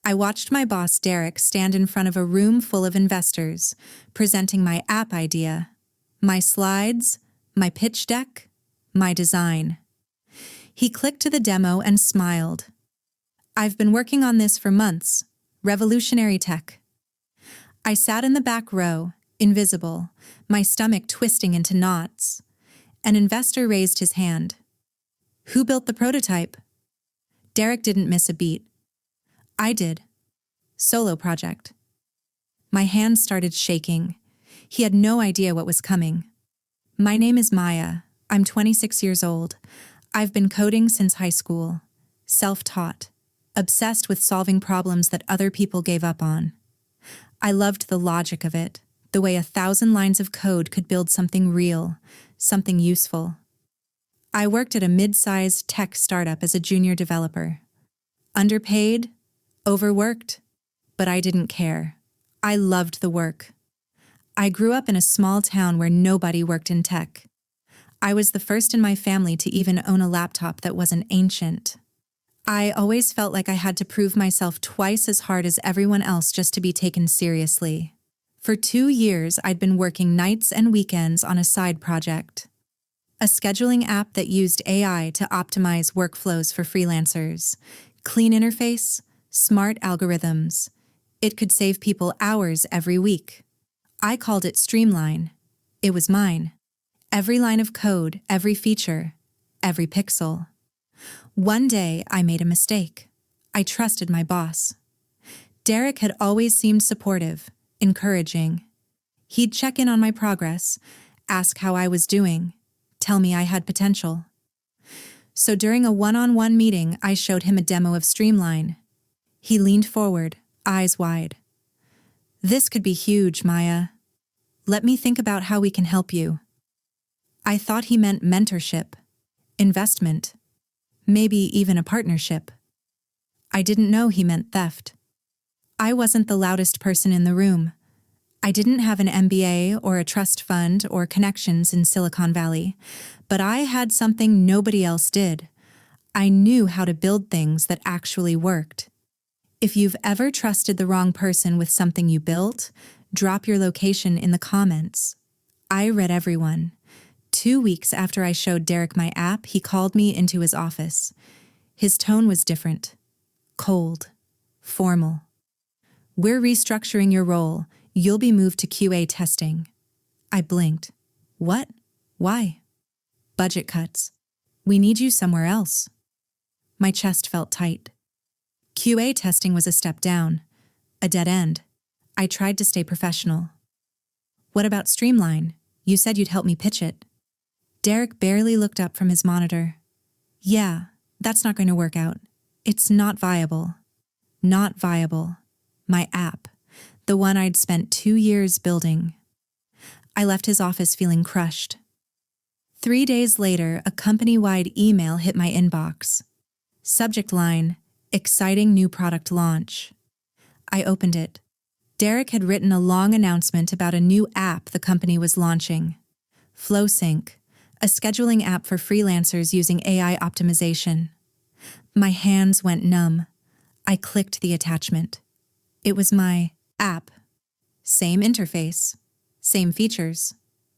I watched my boss Derek stand in front of a room full of investors, presenting my app idea, my slides, my pitch deck, my design. He clicked to the demo and smiled. "I've been working on this for months. Revolutionary tech." I sat in the back row, invisible, my stomach twisting into knots. An investor raised his hand. "Who built the prototype?" Derek didn't miss a beat. "I did. Solo project." My hands started shaking. He had no idea what was coming. "My name is Maya. I'm 26 years old. I've been coding since high school. Self-taught. Obsessed with solving problems that other people gave up on. I loved the logic of it, the way 1,000 lines of code could build something real, something useful. I worked at a mid-sized tech startup as a junior developer. Underpaid, overworked, but I didn't care. I loved the work. I grew up in a small town where nobody worked in tech. I was the first in my family to even own a laptop that wasn't ancient. I always felt like I had to prove myself twice as hard as everyone else just to be taken seriously. For 2 years, I'd been working nights and weekends on a side project. A scheduling app that used AI to optimize workflows for freelancers. Clean interface, smart algorithms. It could save people hours every week. I called it Streamline. It was mine. Every line of code, every feature, every pixel. One day, I made a mistake. I trusted my boss. Derek had always seemed supportive, encouraging. He'd check in on my progress, ask how I was doing, tell me I had potential. So during a one-on-one meeting, I showed him a demo of Streamline. He leaned forward, eyes wide. "This could be huge, Maya. Let me think about how we can help you." I thought he meant mentorship, investment, maybe even a partnership. I didn't know he meant theft. I wasn't the loudest person in the room. I didn't have an MBA or a trust fund or connections in Silicon Valley, but I had something nobody else did. I knew how to build things that actually worked. If you've ever trusted the wrong person with something you built, drop your location in the comments. I read everyone. 2 weeks after I showed Derek my app, he called me into his office. His tone was different. Cold. Formal. "We're restructuring your role. You'll be moved to QA testing." I blinked. "What? Why?" "Budget cuts. We need you somewhere else." My chest felt tight. QA testing was a step down, a dead end. I tried to stay professional. "What about Streamline? You said you'd help me pitch it." Derek barely looked up from his monitor. "Yeah, that's not going to work out. It's not viable." Not viable. My app. The one I'd spent 2 years building. I left his office feeling crushed. 3 days later, a company-wide email hit my inbox. Subject line, "Exciting new product launch." I opened it. Derek had written a long announcement about a new app the company was launching. Flaw, a scheduling app for freelancers using AI optimization. My hands went numb. I clicked the attachment. It was my app. Same interface, same features,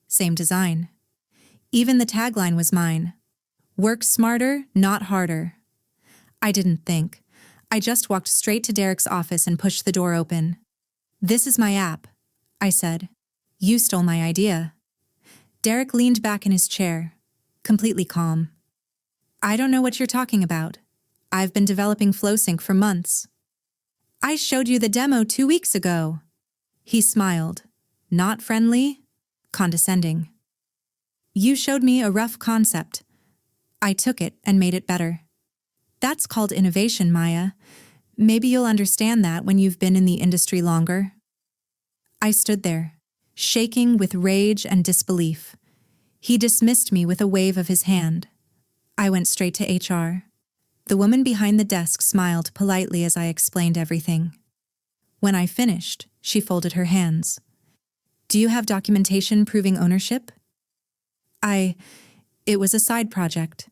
same design. Even the tagline was mine. "Work smarter, not harder." I didn't think. I just walked straight to Derek's office and pushed the door open. "This is my app," I said. "You stole my idea." Derek leaned back in his chair, completely calm. "I don't know what you're talking about. I've been developing FlowSync for months." "I showed you the demo 2 weeks ago." He smiled, not friendly, condescending. "You showed me a rough concept. I took it and made it better." That's called innovation, Maya. Maybe you'll understand that when you've been in the industry longer. I stood there, shaking with rage and disbelief. He dismissed me with a wave of his hand. I went straight to HR. The woman behind the desk smiled politely as I explained everything. When I finished, she folded her hands. "Do you have documentation proving ownership?" It was a side project.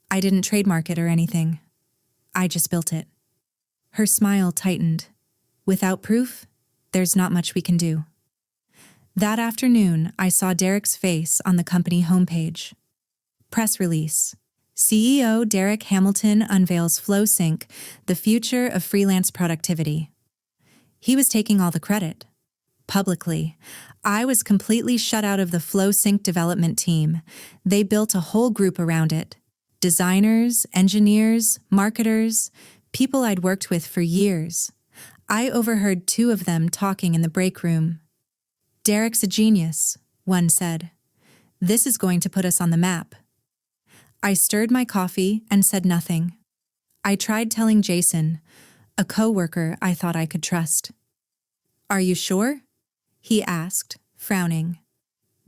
I didn't trademark it or anything. I just built it. Her smile tightened. Without proof, there's not much we can do. That afternoon, I saw Derek's face on the company homepage. Press release. CEO Derek Hamilton unveils FlowSync, the future of freelance productivity. He was taking all the credit. Publicly, I was completely shut out of the FlowSync development team. They built a whole group around it. Designers, engineers, marketers, people I'd worked with for years. I overheard two of them talking in the break room. "Derek's a genius," one said. "This is going to put us on the map." I stirred my coffee and said nothing. I tried telling Jason, a coworker I thought I could trust. "Are you sure?" he asked, frowning.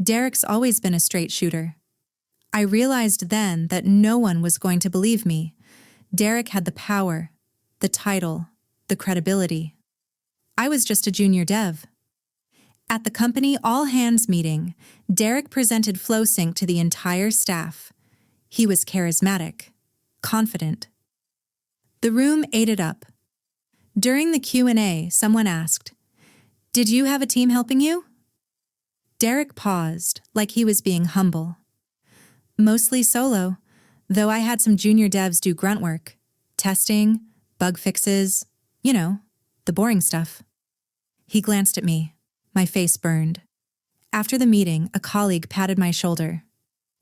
Derek's always been a straight shooter. I realized then that no one was going to believe me. Derek had the power, the title, the credibility. I was just a junior dev. At the company all-hands meeting, Derek presented FlowSync to the entire staff. He was charismatic, confident. The room ate it up. During the Q&A, someone asked, "Did you have a team helping you?" Derek paused, like he was being humble. "Mostly solo, though I had some junior devs do grunt work, testing, bug fixes, the boring stuff." He glanced at me. My face burned. After the meeting, a colleague patted my shoulder.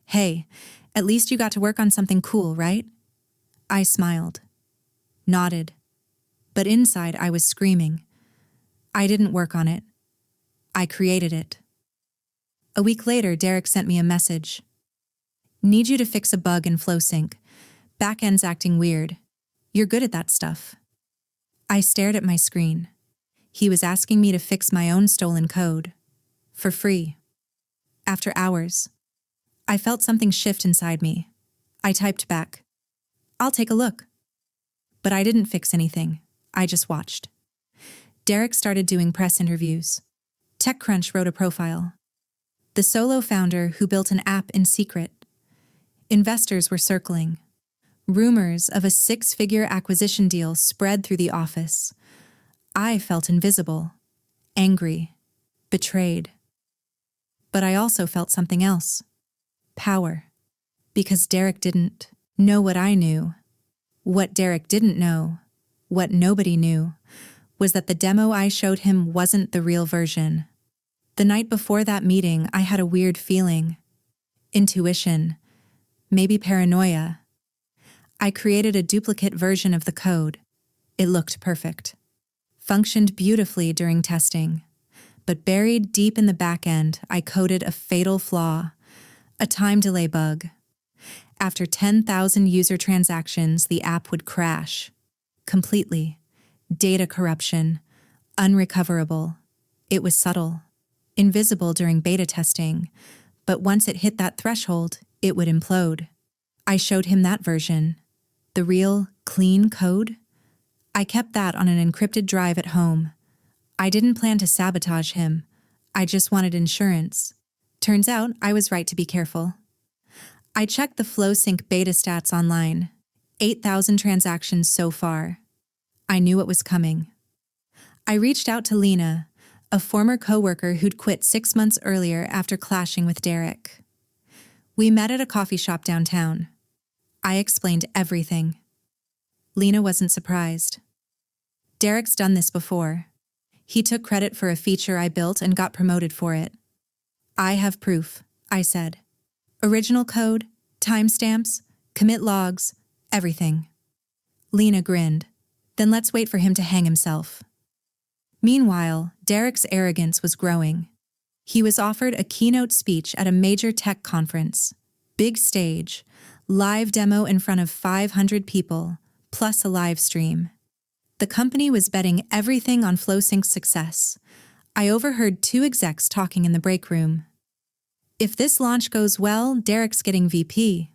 "Hey, at least you got to work on something cool, right?" I smiled, nodded, but inside I was screaming. I didn't work on it. I created it. A week later, Derek sent me a message. "Need you to fix a bug in FlowSync. Backend's acting weird. You're good at that stuff." I stared at my screen. He was asking me to fix my own stolen code. For free. After hours, I felt something shift inside me. I typed back, "I'll take a look." But I didn't fix anything. I just watched. Derek started doing press interviews. TechCrunch wrote a profile. The solo founder who built an app in secret. Investors were circling. Rumors of a 6-figure acquisition deal spread through the office. I felt invisible, angry, betrayed. But I also felt something else. Power. Because Derek didn't know what I knew. What Derek didn't know, what nobody knew, was that the demo I showed him wasn't the real version. The night before that meeting, I had a weird feeling. Intuition. Maybe paranoia. I created a duplicate version of the code. It looked perfect. Functioned beautifully during testing. But buried deep in the back end, I coded a fatal flaw. A time delay bug. After 10,000 user transactions, the app would crash. Completely. Data corruption. Unrecoverable. It was subtle. Invisible during beta testing. But once it hit that threshold, it would implode. I showed him that version. The real, clean code. I kept that on an encrypted drive at home. I didn't plan to sabotage him. I just wanted insurance. Turns out I was right to be careful. I checked the FlowSync beta stats online. 8,000 transactions so far. I knew what was coming. I reached out to Lena, a former coworker who'd quit 6 months earlier after clashing with Derek. We met at a coffee shop downtown. I explained everything. Lena wasn't surprised. Derek's done this before. He took credit for a feature I built and got promoted for it. I have proof, I said. Original code, timestamps, commit logs, everything. Lena grinned. Then let's wait for him to hang himself. Meanwhile, Derek's arrogance was growing. He was offered a keynote speech at a major tech conference. Big stage, live demo in front of 500 people, plus a live stream. The company was betting everything on FlowSync's success. I overheard 2 execs talking in the break room. If this launch goes well, Derek's getting VP.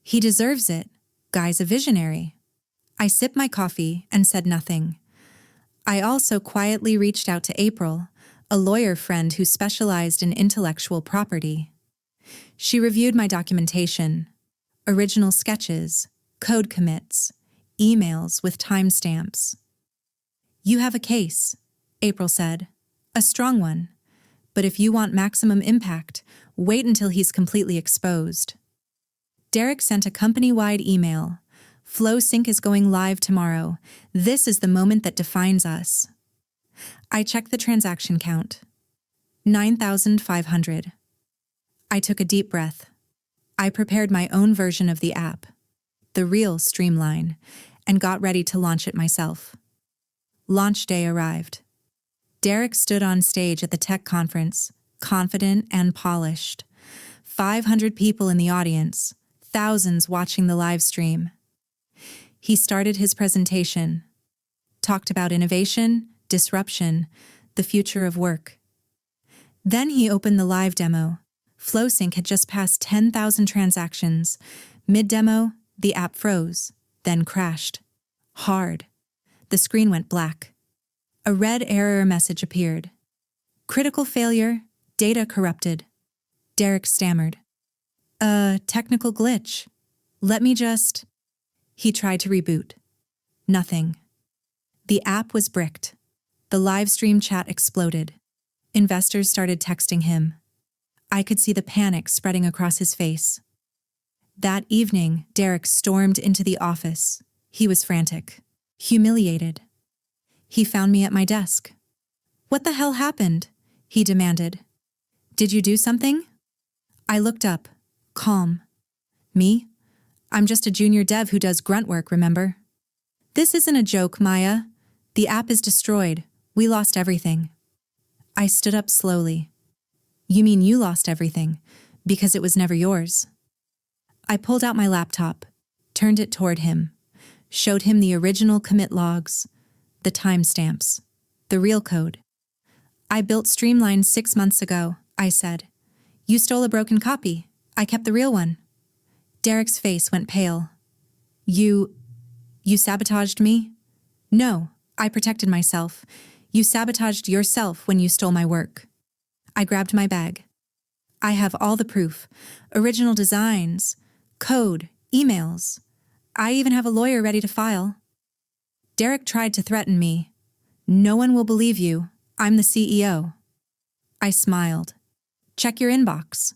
He deserves it. Guy's a visionary. I sipped my coffee and said nothing. I also quietly reached out to April, a lawyer friend who specialized in intellectual property. She reviewed my documentation, original sketches, code commits, emails with timestamps. You have a case, April said. A strong one. But if you want maximum impact, wait until he's completely exposed. Derek sent a company-wide email. Flow Sync is going live tomorrow. This is the moment that defines us. I checked the transaction count. 9,500. I took a deep breath. I prepared my own version of the app, the real Streamline, and got ready to launch it myself. Launch day arrived. Derek stood on stage at the tech conference, confident and polished. 500 people in the audience, thousands watching the live stream. He started his presentation, talked about innovation, disruption, the future of work. Then he opened the live demo. FlowSync had just passed 10,000 transactions. Mid-demo, the app froze, then crashed. Hard. The screen went black. A red error message appeared. Critical failure, data corrupted. Derek stammered. Technical glitch. Let me just... He tried to reboot. Nothing. The app was bricked. The live stream chat exploded. Investors started texting him. I could see the panic spreading across his face. That evening, Derek stormed into the office. He was frantic, humiliated. He found me at my desk. What the hell happened? He demanded. Did you do something? I looked up, calm. Me? I'm just a junior dev who does grunt work, remember? This isn't a joke, Maya. The app is destroyed. We lost everything. I stood up slowly. You mean you lost everything, because it was never yours? I pulled out my laptop, turned it toward him, showed him the original commit logs, the timestamps, the real code. I built Streamline 6 months ago, I said. You stole a broken copy. I kept the real one. Derek's face went pale. You sabotaged me? No, I protected myself. You sabotaged yourself when you stole my work. I grabbed my bag. I have all the proof. Original designs, code, emails. I even have a lawyer ready to file. Derek tried to threaten me. No one will believe you. I'm the CEO. I smiled. Check your inbox.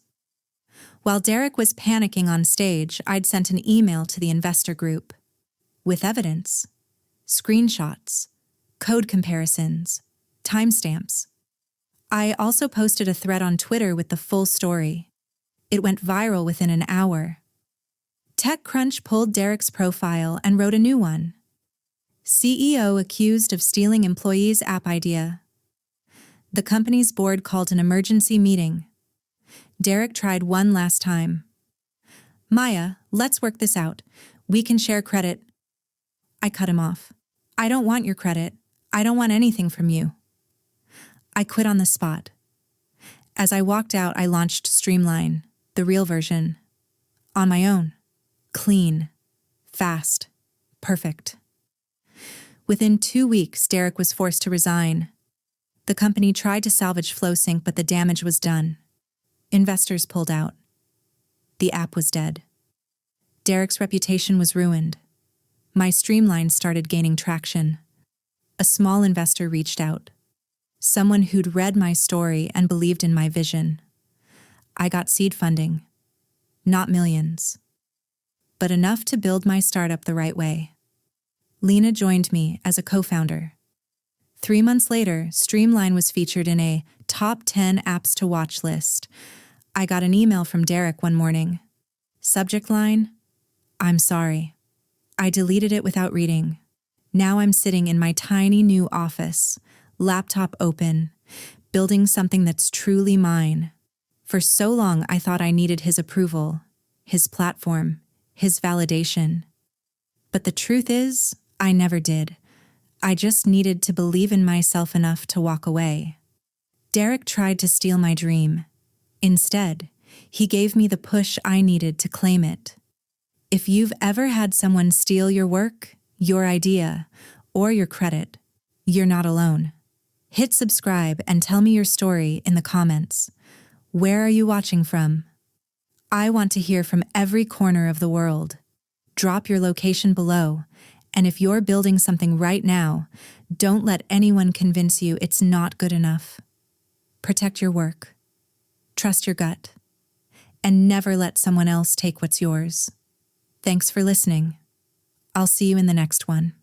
While Derek was panicking on stage, I'd sent an email to the investor group. With evidence. Screenshots. Code comparisons. Timestamps. I also posted a thread on Twitter with the full story. It went viral within an hour. TechCrunch pulled Derek's profile and wrote a new one. CEO accused of stealing employee's app idea. The company's board called an emergency meeting. Derek tried one last time. Maya, let's work this out. We can share credit. I cut him off. I don't want your credit. I don't want anything from you. I quit on the spot. As I walked out, I launched Streamline, the real version. On my own. Clean. Fast. Perfect. Within 2 weeks, Derek was forced to resign. The company tried to salvage FlowSync, but the damage was done. Investors pulled out. The app was dead. Derek's reputation was ruined. My Streamline started gaining traction. A small investor reached out. Someone who'd read my story and believed in my vision. I got seed funding. Not millions. But enough to build my startup the right way. Lena joined me as a co-founder. 3 months later, Streamline was featured in a top 10 apps to watch list. I got an email from Derek one morning. Subject line, I'm sorry. I deleted it without reading. Now I'm sitting in my tiny new office, laptop open, building something that's truly mine. For so long, I thought I needed his approval, his platform, his validation. But the truth is, I never did. I just needed to believe in myself enough to walk away. Derek tried to steal my dream. Instead, he gave me the push I needed to claim it. If you've ever had someone steal your work, your idea, or your credit, you're not alone. Hit subscribe and tell me your story in the comments. Where are you watching from? I want to hear from every corner of the world. Drop your location below, And if you're building something right now, don't let anyone convince you it's not good enough. Protect your work. Trust your gut. And never let someone else take what's yours. Thanks for listening. I'll see you in the next one.